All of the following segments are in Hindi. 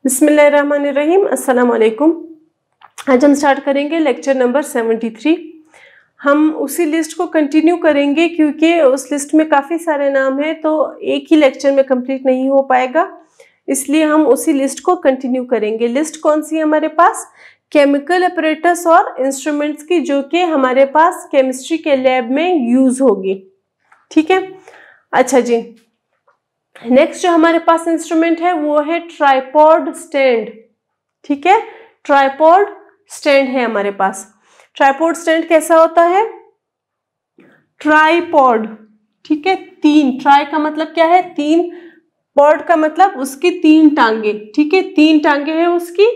बिस्मिल्लाहिर्रहमानिर्रहीम, अस्सलाम वालेकुम। आज हम स्टार्ट करेंगे लेक्चर नंबर 73। हम उसी लिस्ट को कंटिन्यू करेंगे क्योंकि उस लिस्ट में काफ़ी सारे नाम हैं तो एक ही लेक्चर में कंप्लीट नहीं हो पाएगा, इसलिए हम उसी लिस्ट को कंटिन्यू करेंगे। लिस्ट कौन सी है हमारे पास? केमिकल अपरेटस और इंस्ट्रूमेंट्स की, जो कि हमारे पास केमिस्ट्री के लैब में यूज होगी। ठीक है, अच्छा जी। नेक्स्ट जो हमारे पास इंस्ट्रूमेंट है वो है ट्राइपॉड स्टैंड। ठीक है, ट्राइपॉड स्टैंड है हमारे पास। ट्राइपॉड स्टैंड कैसा होता है? ट्राइपॉड, ठीक है, तीन, ट्राई का मतलब क्या है? तीन, पॉड का मतलब उसकी तीन टांगे। ठीक है, तीन टांगे है उसकी।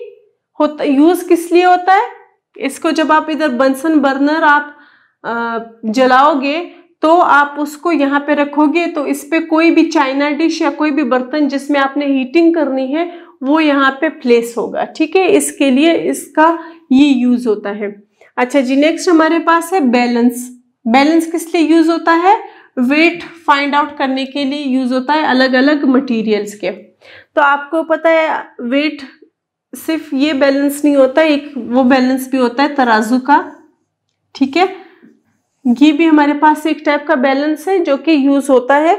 होता यूज किस लिए होता है? इसको जब आप इधर बंसन बर्नर आप जलाओगे तो आप उसको यहाँ पे रखोगे तो इस पे कोई भी चाइना डिश या कोई भी बर्तन जिसमें आपने हीटिंग करनी है वो यहाँ पे प्लेस होगा। ठीक है, इसके लिए इसका ये यूज होता है। अच्छा जी, नेक्स्ट हमारे पास है बैलेंस। बैलेंस किस लिए यूज होता है? वेट फाइंड आउट करने के लिए यूज होता है अलग अलग मटेरियल्स के। तो आपको पता है वेट सिर्फ ये बैलेंस नहीं होता, एक वो बैलेंस भी होता है तराजू का। ठीक है, ये भी हमारे पास एक टाइप का बैलेंस है जो कि यूज होता है।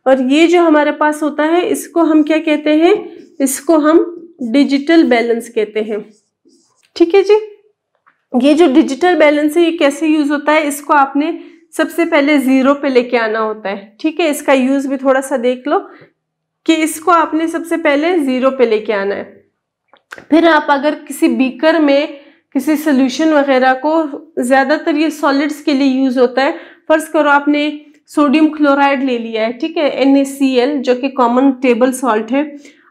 और ये जो हमारे पास होता है इसको हम क्या कहते हैं? इसको हम डिजिटल बैलेंस कहते हैं। ठीक है जी, ये जो डिजिटल बैलेंस है ये कैसे यूज होता है? इसको आपने सबसे पहले जीरो पे लेके आना होता है। ठीक है, इसका यूज भी थोड़ा सा देख लो कि इसको आपने सबसे पहले जीरो पे लेके आना है। फिर आप अगर किसी बीकर में किसी सोल्यूशन वगैरह को, ज्यादातर ये सॉलिड्स के लिए यूज होता है। फर्ज करो आपने सोडियम क्लोराइड ले लिया है, ठीक है, NaCl, जो कि कॉमन टेबल सॉल्ट है।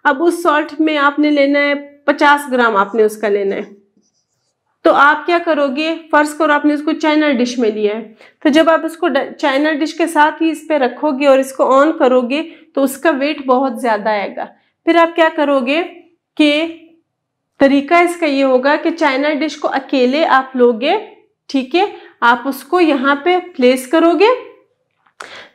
अब उस सॉल्ट में आपने लेना है 50 ग्राम, आपने उसका लेना है। तो आप क्या करोगे? फर्ज करो आपने इसको चाइना डिश में लिया है, तो जब आप इसको चाइना डिश के साथ ही इस पे रखोगे और इसको ऑन करोगे तो उसका वेट बहुत ज्यादा आएगा। फिर आप क्या करोगे कि तरीका इसका ये होगा कि चाइना डिश को अकेले आप लोगे, ठीक है, आप उसको यहाँ पे प्लेस करोगे।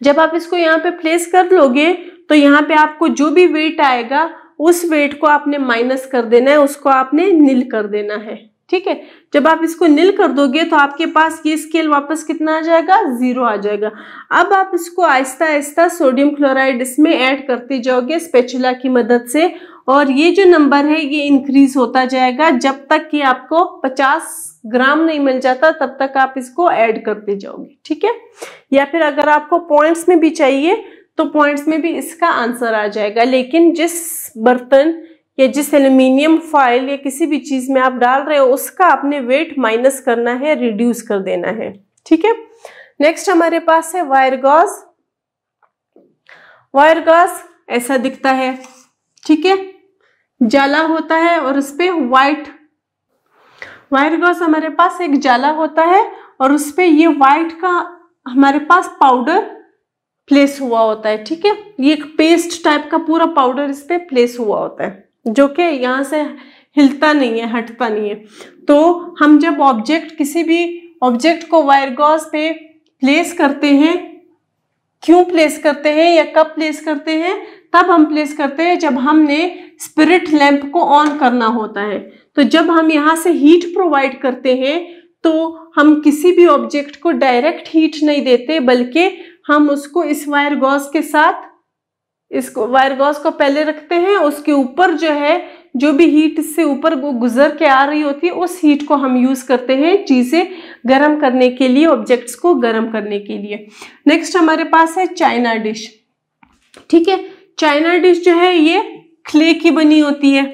जब आप इसको यहाँ पे प्लेस कर लोगे तो यहाँ पे आपको जो भी वेट आएगा उस वेट को आपने माइनस कर देना है, उसको आपने नील कर देना है। ठीक है, जब आप इसको नील कर दोगे तो आपके पास ये स्केल वापस कितना आ जाएगा? जीरो आ जाएगा। अब आप इसको आहिस्ता आहिस्ता सोडियम क्लोराइड इसमें ऐड करते जाओगे स्पैचुला की मदद से, और ये जो नंबर है ये इंक्रीज होता जाएगा जब तक कि आपको 50 ग्राम नहीं मिल जाता, तब तक आप इसको ऐड करते जाओगे। ठीक है, या फिर अगर आपको पॉइंट्स में भी चाहिए तो पॉइंट्स में भी इसका आंसर आ जाएगा। लेकिन जिस बर्तन या जिस एल्यूमिनियम फॉइल या किसी भी चीज में आप डाल रहे हो उसका आपने वेट माइनस करना है, रिड्यूस कर देना है। ठीक है, नेक्स्ट हमारे पास है वायर गॉज। वायर गॉज ऐसा दिखता है, ठीक है, जाला होता है और उस पे व्हाइट, वायर गॉज हमारे पास एक जाला होता है और उस पे ये व्हाइट का हमारे पास पाउडर प्लेस हुआ होता है। ठीक है, ये एक पेस्ट टाइप का पूरा पाउडर इस पे प्लेस हुआ होता है जो कि यहाँ से हिलता नहीं है, हटता नहीं है। तो हम जब ऑब्जेक्ट, किसी भी ऑब्जेक्ट को वायर गॉज पे प्लेस करते हैं, क्यों प्लेस करते हैं या कब प्लेस करते हैं? तब हम प्लेस करते हैं जब हमने स्पिरिट लैंप को ऑन करना होता है। तो जब हम यहाँ से हीट प्रोवाइड करते हैं तो हम किसी भी ऑब्जेक्ट को डायरेक्ट हीट नहीं देते, बल्कि हम उसको इस वायर गॉज के साथ, इसको वायर गॉज को पहले रखते हैं, उसके ऊपर जो है जो भी हीट इससे ऊपर गुजर के आ रही होती है उस हीट को हम यूज करते हैं चीजें गर्म करने के लिए, ऑब्जेक्ट्स को गर्म करने के लिए। नेक्स्ट हमारे पास है चाइना डिश। ठीक है, चाइना डिश जो है ये क्ले की बनी होती है।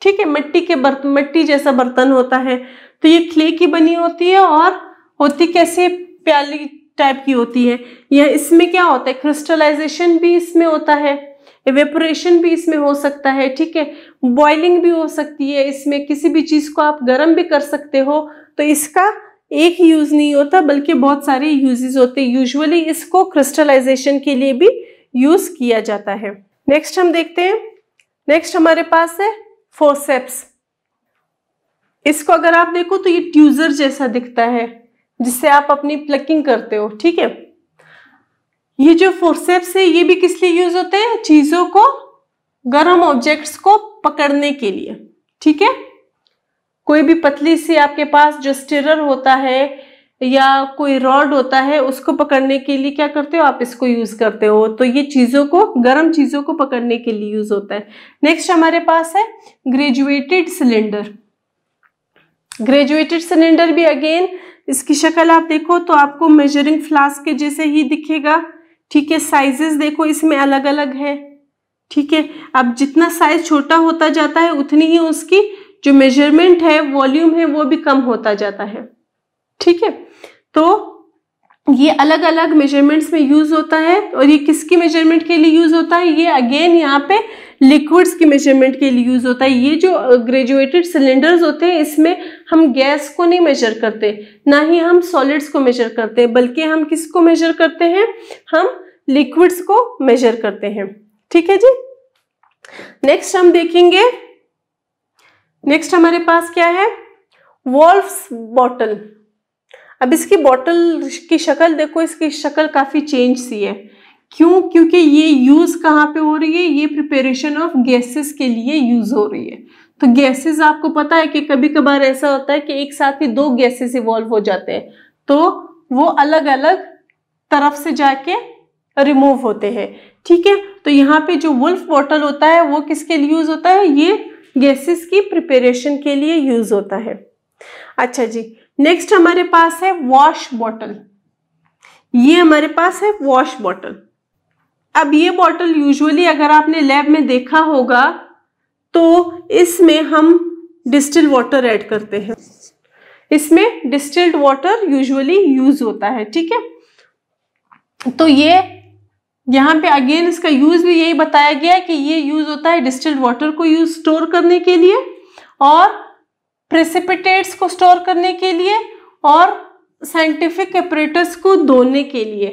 ठीक है, मिट्टी के बर्तन, मिट्टी जैसा बर्तन होता है, तो ये क्ले की बनी होती है और होती कैसे? प्याली टाइप की होती है। यह इसमें क्या होता है? क्रिस्टलाइजेशन भी इसमें होता है, इवेपोरेशन भी इसमें हो सकता है। ठीक है, बॉइलिंग भी हो सकती है इसमें, किसी भी चीज को आप गर्म भी कर सकते हो। तो इसका एक ही यूज नहीं होता बल्कि बहुत सारे यूजेस होते हैं। यूजुअली इसको क्रिस्टलाइजेशन के लिए भी यूज किया जाता है। नेक्स्ट हम देखते हैं, नेक्स्ट हमारे पास है फोर्सेप्स। इसको अगर आप देखो तो ये ट्यूजर जैसा दिखता है जिससे आप अपनी प्लकिंग करते हो। ठीक है, ये जो फोर्सेप्स है ये भी किस लिए यूज होते हैं? चीजों को गर्म ऑब्जेक्ट्स को पकड़ने के लिए, ठीक है। कोई भी पतली सी आपके पास जो स्टिरर होता है या कोई रॉड होता है, उसको पकड़ने के लिए क्या करते हो आप, इसको यूज करते हो। तो ये चीजों को, गर्म चीजों को पकड़ने के लिए यूज होता है। नेक्स्ट हमारे पास है ग्रेजुएटेड सिलेंडर। ग्रेजुएटेड सिलेंडर भी अगेन इसकी शक्ल आप देखो तो आपको मेजरिंग फ्लास्क के जैसे ही दिखेगा, ठीक है। साइजेस देखो इसमें अलग अलग है, ठीक है। अब जितना साइज छोटा होता जाता है उतनी ही उसकी जो मेजरमेंट है, वॉल्यूम है, वो भी कम होता जाता है, ठीक है। तो ये अलग अलग मेजरमेंट्स में यूज होता है। और ये किसकी मेजरमेंट के लिए यूज होता है, ये अगेन यहाँ पे लिक्विड्स की मेजरमेंट के लिए यूज होता है। ये जो ग्रेजुएटेड सिलेंडर्स होते हैं इसमें हम गैस को नहीं मेजर करते, ना ही हम सॉलिड्स को मेजर करते हैं, बल्कि हम किसको मेजर करते हैं, हम लिक्विड्स को मेजर करते हैं, ठीक है जी। नेक्स्ट हम देखेंगे, नेक्स्ट हमारे पास क्या है, वॉल्व्स बॉटल। अब इसकी बॉटल की शक्ल देखो, इसकी शक्ल काफी चेंज सी है। क्यों? क्योंकि ये यूज कहाँ पे हो रही है, ये प्रिपरेशन ऑफ गैसेस के लिए यूज हो रही है। तो गैसेस आपको पता है कि कभी कभार ऐसा होता है कि एक साथ ही दो गैसेस इवॉल्व हो जाते हैं, तो वो अलग अलग तरफ से जाके रिमूव होते हैं, ठीक है। तो यहाँ पे जो वुल्फ बॉटल होता है वो किसके लिए यूज होता है, ये गैसेस की प्रिपरेशन के लिए यूज होता है। अच्छा जी, नेक्स्ट हमारे पास है वॉश बॉटल। ये हमारे पास है वॉश बॉटल। अब ये बॉटल यूजुअली अगर आपने लैब में देखा होगा तो इसमें हम डिस्टिल्ड वाटर ऐड करते हैं, इसमें डिस्टिल्ड वाटर यूजुअली यूज होता है, ठीक है। तो ये यहाँ पे अगेन इसका यूज भी यही बताया गया है कि ये यूज होता है डिस्टिल्ड वाटर को यूज स्टोर करने के लिए, और प्रेसिपिटेट्स को स्टोर करने के लिए, और साइंटिफिक एपरेटस को धोने के लिए।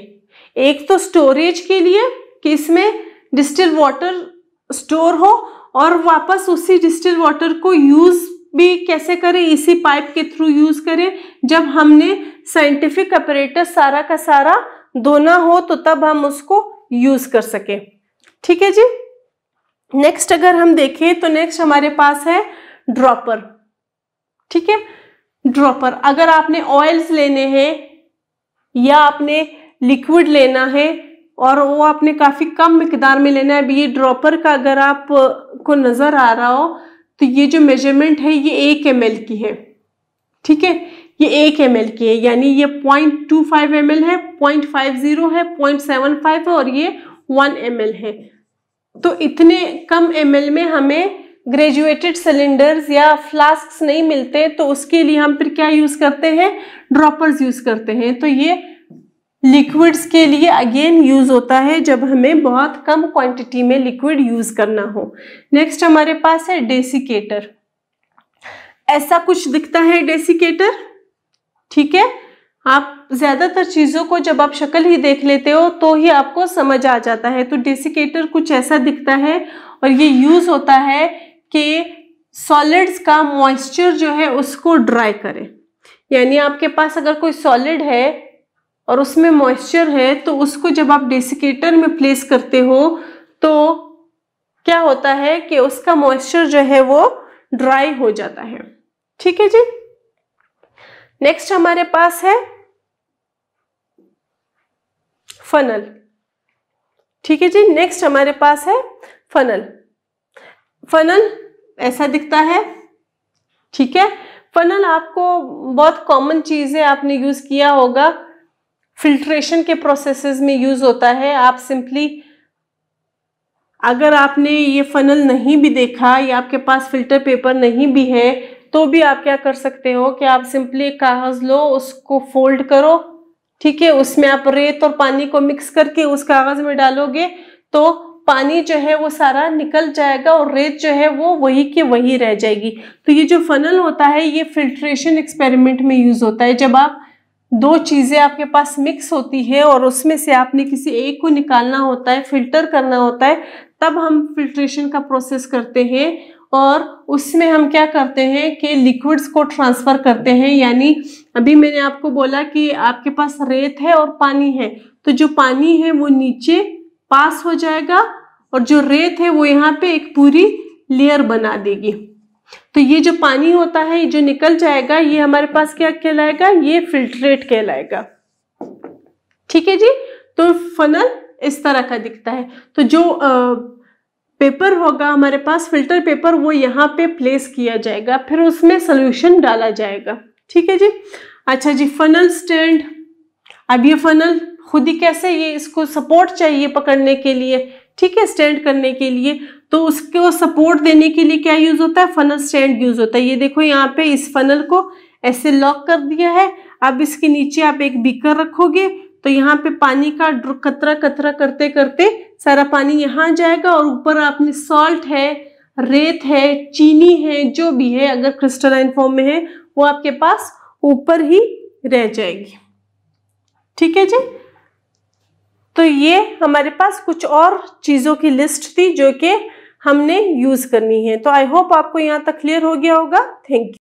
एक तो स्टोरेज के लिए कि इसमें डिस्टिल्ड वाटर स्टोर हो, और वापस उसी डिस्टिल्ड वाटर को यूज भी कैसे करें, इसी पाइप के थ्रू यूज करें। जब हमने साइंटिफिक एपरेटस सारा का सारा धोना हो तो तब हम उसको यूज कर सके, ठीक है जी। नेक्स्ट अगर हम देखें तो नेक्स्ट हमारे पास है ड्रॉपर, ठीक है। ड्रॉपर, अगर आपने ऑयल्स लेने हैं या आपने लिक्विड लेना है और वो आपने काफी कम मिकदार में लेना है, अभी ये ड्रॉपर का अगर आप को नजर आ रहा हो तो ये जो मेजरमेंट है ये 1 ml की है, ठीक है। ये 1 ml की है, यानी ये 0.25 ml है, 0.50 है, 0.75 है और ये 1 ml है। तो इतने कम ml में हमें ग्रेजुएटेड सिलेंडर्स या फ्लास्क्स नहीं मिलते, तो उसके लिए हम फिर क्या यूज करते हैं, ड्रॉपर्स यूज करते हैं। तो ये लिक्विड्स के लिए अगेन यूज होता है जब हमें बहुत कम क्वांटिटी में लिक्विड यूज करना हो। नेक्स्ट हमारे पास है डेसिकेटर। ऐसा कुछ दिखता है डेसिकेटर, ठीक है। आप ज्यादातर चीजों को जब आप शक्ल ही देख लेते हो तो ही आपको समझ आ जाता है। तो डेसिकेटर कुछ ऐसा दिखता है और ये यूज होता है कि सॉलिड्स का मॉइस्चर जो है उसको ड्राई करे। यानी आपके पास अगर कोई सॉलिड है और उसमें मॉइस्चर है तो उसको जब आप डेसिकेटर में प्लेस करते हो तो क्या होता है कि उसका मॉइस्चर जो है वो ड्राई हो जाता है, ठीक है जी। नेक्स्ट हमारे पास है फनल, ठीक है जी। नेक्स्ट हमारे पास है फनल। फनल ऐसा दिखता है, ठीक है। फनल आपको बहुत कॉमन चीज है, आपने यूज किया होगा, फिल्ट्रेशन के प्रोसेसेस में यूज होता है। आप सिंपली अगर आपने ये फनल नहीं भी देखा या आपके पास फिल्टर पेपर नहीं भी है तो भी आप क्या कर सकते हो कि आप सिंपली कागज लो, उसको फोल्ड करो, ठीक है। उसमें आप रेत और पानी को मिक्स करके उस कागज में डालोगे तो पानी जो है वो सारा निकल जाएगा और रेत जो है वो वही की वही रह जाएगी। तो ये जो फनल होता है ये फिल्ट्रेशन एक्सपेरिमेंट में यूज होता है। जब आप दो चीजें आपके पास मिक्स होती है और उसमें से आपने किसी एक को निकालना होता है, फिल्टर करना होता है, तब हम फिल्ट्रेशन का प्रोसेस करते हैं और उसमें हम क्या करते हैं कि लिक्विड्स को ट्रांसफर करते हैं। यानी अभी मैंने आपको बोला कि आपके पास रेत है और पानी है, तो जो पानी है वो नीचे पास हो जाएगा और जो रेत है वो यहाँ पे एक पूरी लेयर बना देगी। तो ये जो पानी होता है ये जो निकल जाएगा ये हमारे पास क्या कहलाएगा, ये फिल्ट्रेट कहलाएगा। ठीक है जी। तो फनल इस तरह का दिखता है। तो जो पेपर होगा हमारे पास फिल्टर पेपर, वो यहाँ पे प्लेस किया जाएगा, फिर उसमें सोल्यूशन डाला जाएगा। ठीक है जी। अच्छा जी, फनल स्टैंड। अब ये फनल खुद ही कैसे, ये इसको सपोर्ट चाहिए पकड़ने के लिए, ठीक है, स्टैंड करने के लिए। तो उसको सपोर्ट देने के लिए क्या यूज होता है, फनल स्टैंड यूज होता है। ये देखो यहाँ पे इस फनल को ऐसे लॉक कर दिया है। अब इसके नीचे आप एक बीकर रखोगे तो यहाँ पे पानी का कतरा कतरा करते करते सारा पानी यहाँ जाएगा और ऊपर आपने सॉल्ट है, रेत है, चीनी है, जो भी है अगर क्रिस्टलाइन फॉर्म में है वो आपके पास ऊपर ही रह जाएगी। ठीक है जी। तो ये हमारे पास कुछ और चीजों की लिस्ट थी जो कि हमने यूज करनी है। तो आई होप आपको यहाँ तक क्लियर हो गया होगा। Thank you.